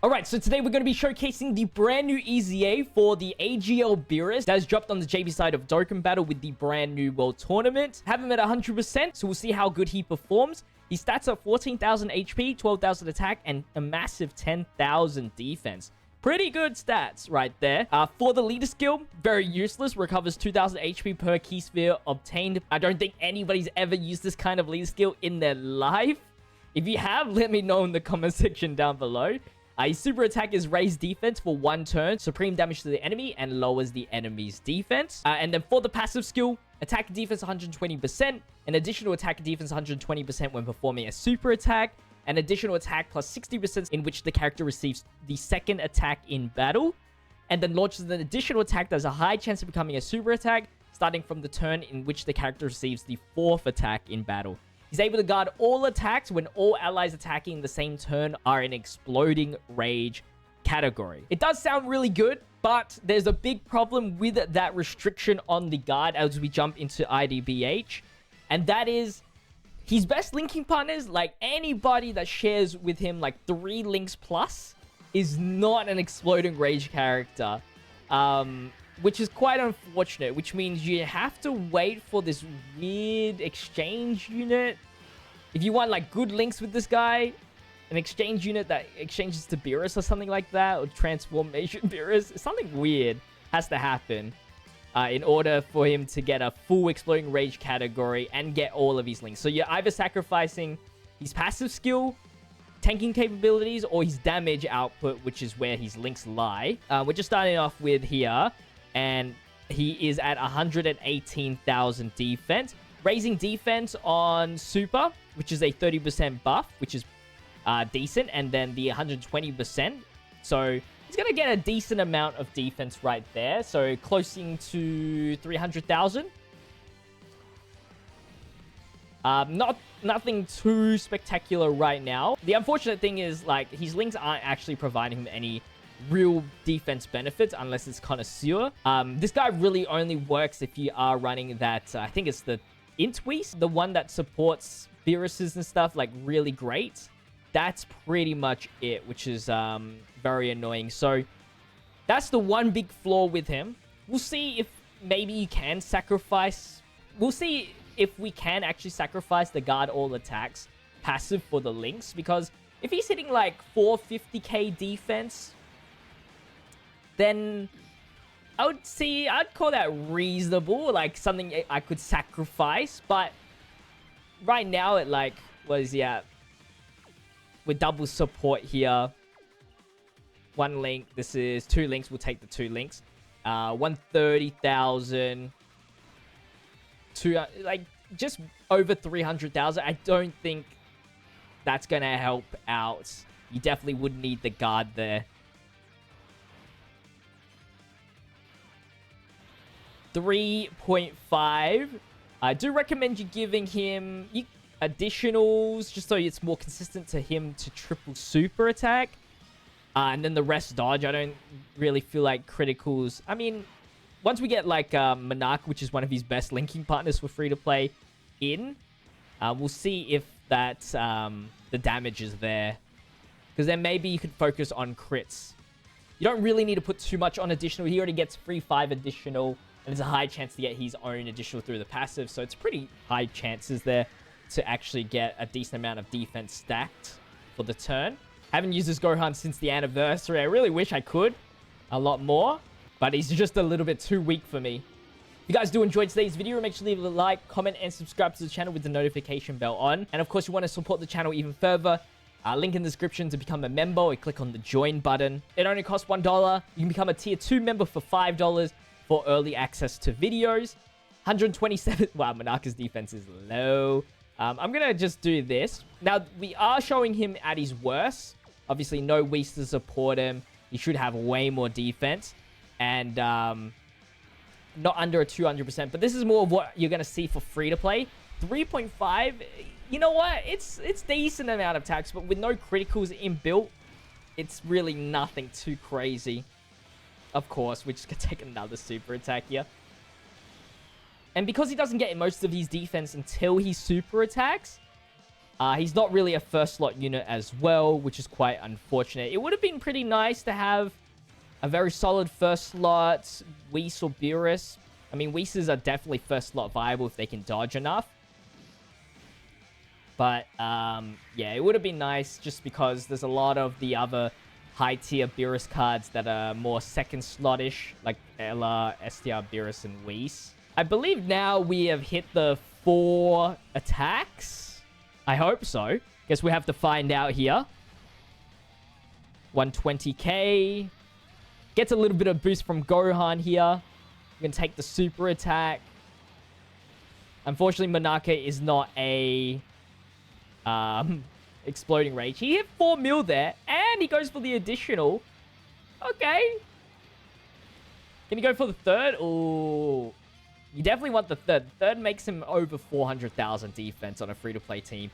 Alright, so today we're going to be showcasing the brand new EZA for the AGL Beerus that has dropped on the JP side of Dokkan Battle with the brand new World Tournament. Have him at 100%, so we'll see how good he performs. His stats are 14,000 HP, 12,000 attack, and a massive 10,000 defense. Pretty good stats right there. For the leader skill, very useless. Recovers 2,000 HP per key sphere obtained. I don't think anybody's ever used this kind of leader skill in their life. If you have, let me know in the comment section down below. His super attack is raised defense for 1 turn, supreme damage to the enemy, and lowers the enemy's defense. And then for the passive skill, attack and defense 120%, an additional attack and defense 120% when performing a super attack, an additional attack plus 60% in which the character receives the second attack in battle, and then launches an additional attack that has a high chance of becoming a super attack, starting from the turn in which the character receives the 4th attack in battle. He's able to guard all attacks when all allies attacking the same turn are in exploding rage category. It does sound really good, but there's a big problem with that restriction on the guard as we jump into IDBH. And that is his best linking partners, like anybody that shares with him like 3 links plus, is not an exploding rage character. Which is quite unfortunate, which means you have to wait for this weird exchange unit. If you want, like, good links with this guy, an exchange unit that exchanges to Beerus or something like that, or transformation Beerus, something weird has to happen in order for him to get a full exploding rage category and get all of his links. So you're either sacrificing his passive skill, tanking capabilities, or his damage output, which is where his links lie. We're just starting off with here. And he is at 118,000 defense. Raising defense on super, which is a 30% buff, which is decent. And then the 120%. So he's going to get a decent amount of defense right there. So closing to 300,000. Nothing too spectacular right now. The unfortunate thing is, like, his links aren't actually providing him any real defense benefits unless it's connoisseur. This guy really only works if you are running that, I think it's the Intweast, the one that supports Beeruses and stuff, like, really great. That's pretty much it, which is very annoying. So that's the one big flaw with him. We'll see if maybe you can sacrifice. We'll see if we can actually sacrifice the guard all attacks passive for the links, because if he's hitting like 450k defense, then I'd call that reasonable, like something I could sacrifice. But right now it like was, yeah, with double support here, 1 link, this is 2 links, we'll take the 2 links, 130,000, like just over 300,000. I don't think that's gonna help out. You definitely would need the guard there. 3.5. I do recommend you giving him additionals just so it's more consistent to him to triple super attack. And then the rest dodge. I don't really feel like criticals. I mean, once we get like Monarch, which is one of his best linking partners for free to play in, we'll see if that the damage is there. Because then maybe you could focus on crits. You don't really need to put too much on additional. He already gets free 5 additional. And there's a high chance to get his own additional through the passive. So it's pretty high chances there to actually get a decent amount of defense stacked for the turn. Haven't used this Gohan since the anniversary. I really wish I could a lot more, but he's just a little bit too weak for me. If you guys do enjoy today's video, make sure to leave a like, comment, and subscribe to the channel with the notification bell on. And of course, you want to support the channel even further, link in the description to become a member, or click on the join button. It only costs $1. You can become a tier 2 member for $5 for early access to videos. 127. Wow, Monarch's defense is low. I'm gonna just do this. Now, we are showing him at his worst. Obviously, no Whis to support him. He should have way more defense. And not under a 200%. But this is more of what you're gonna see for free to play. 3.5. You know what? It's decent amount of attacks, but with no criticals inbuilt, it's really nothing too crazy. Of course, we're just gonna take another super attack here. And because he doesn't get most of his defense until he super attacks, He's not really a first slot unit as well, which is quite unfortunate. It would have been pretty nice to have a very solid first slot Whis or Beerus. I mean, Whis are definitely first slot viable if they can dodge enough. But, yeah, it would have been nice just because there's a lot of the other high-tier Beerus cards that are more second slot-ish, like Ella, STR, Beerus, and Whis. I believe now we have hit the 4 attacks. I hope so. Guess we have to find out here. 120k. Gets a little bit of boost from Gohan here. We can take the super attack. Unfortunately, Monarca is not a exploding rage. He hit 4 mil there, and he goes for the additional. Okay. Can he go for the third? Oh, you definitely want the third. Third makes him over 400,000 defense on a free-to-play team.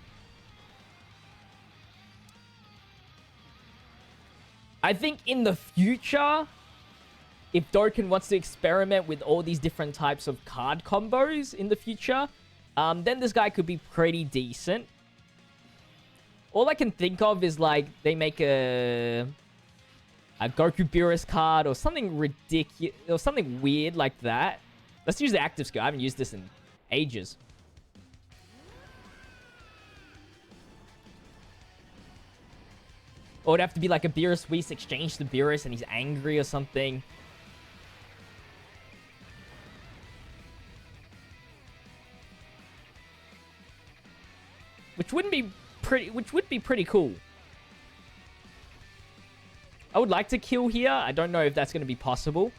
I think in the future, if Dokkan wants to experiment with all these different types of card combos in the future, then this guy could be pretty decent. All I can think of is, like, they make a Goku Beerus card or something ridiculous or something weird like that. Let's use the active skill. I haven't used this in ages. Or it'd have to be like a Beerus Whis exchange to Beerus and he's angry or something. Which would be pretty cool. I would like to kill here. I don't know if that's going to be possible.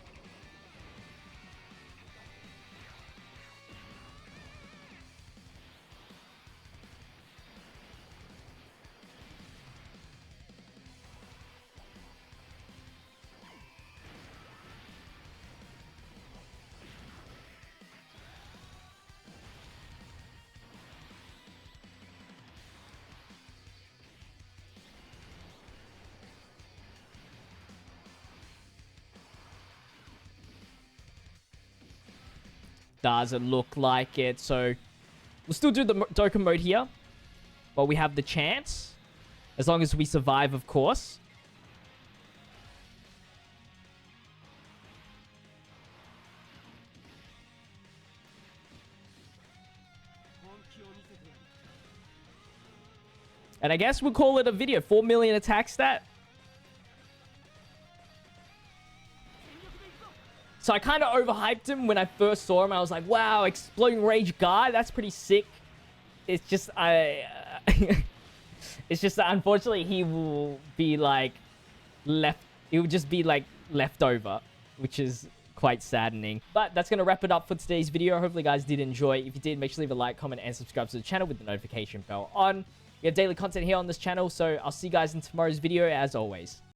Doesn't look like it, so we'll still do the Dokkan mode here while we have the chance, as long as we survive, of course. And I guess we'll call it a video. 4 million attack stat. So I kind of overhyped him when I first saw him. I was like, wow, Exploding Rage guy, that's pretty sick. It's just, it's just that unfortunately he will be like he will just be like leftover, which is quite saddening. But that's going to wrap it up for today's video. Hopefully you guys did enjoy. If you did, make sure to leave a like, comment, and subscribe to the channel with the notification bell on. We have daily content here on this channel, so I'll see you guys in tomorrow's video as always.